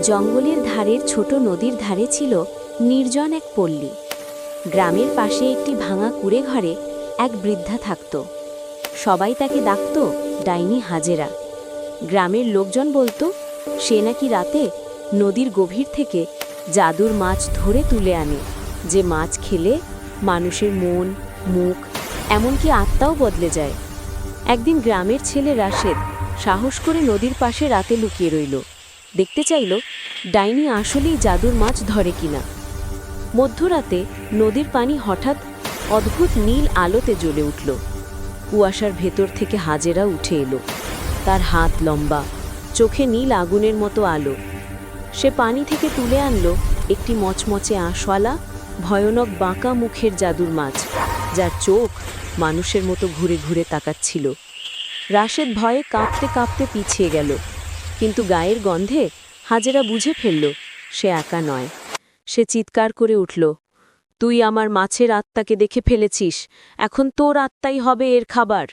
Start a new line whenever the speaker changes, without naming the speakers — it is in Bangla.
জঙ্গলের ধারের ছোট নদীর ধারে ছিল নির্জন এক পল্লী। গ্রামের পাশে একটি ভাঙা কুঁড়ে ঘরে এক বৃদ্ধা থাকত। সবাই তাকে ডাকত ডাইনি হাজেরা। গ্রামের লোকজন বলতো সে নাকি রাতে নদীর গভীর থেকে জাদুর মাছ ধরে তুলে আনে, যে মাছ খেলে মানুষের মন, মুখ, এমনকি আত্মাও বদলে যায়। একদিন গ্রামের ছেলে রাশেদ সাহস করে নদীর পাশে রাতে লুকিয়ে রইল, দেখতে চাইল ডাইনি আসলেই জাদুর মাছ ধরে কিনা। মধ্যরাতে নদীর পানি হঠাৎ অদ্ভুত নীল আলোতে জ্বলে উঠল। কুয়াশার ভেতর থেকে হাজেরা উঠে এলো। তার হাত লম্বা, চোখে নীল আগুনের মতো আলো। সে পানি থেকে তুলে আনলো একটি মচমচে আঁশওয়ালা, ভয়ানক বাঁকা মুখের জাদুর মাছ, যার চোখ মানুষের মতো ঘুরে ঘুরে তাকাচ্ছিল। রাশেদ ভয়ে কাঁপতে কাঁপতে পিছিয়ে গেল, কিন্তু গায়ের গন্ধে হাজেরা বুঝে ফেলল সে একা নয়। সে চিৎকার করে উঠল, তুই আমার মাছের আত্মাকে দেখে ফেলেছিস, এখন তোর আত্মাই হবে এর খাবার।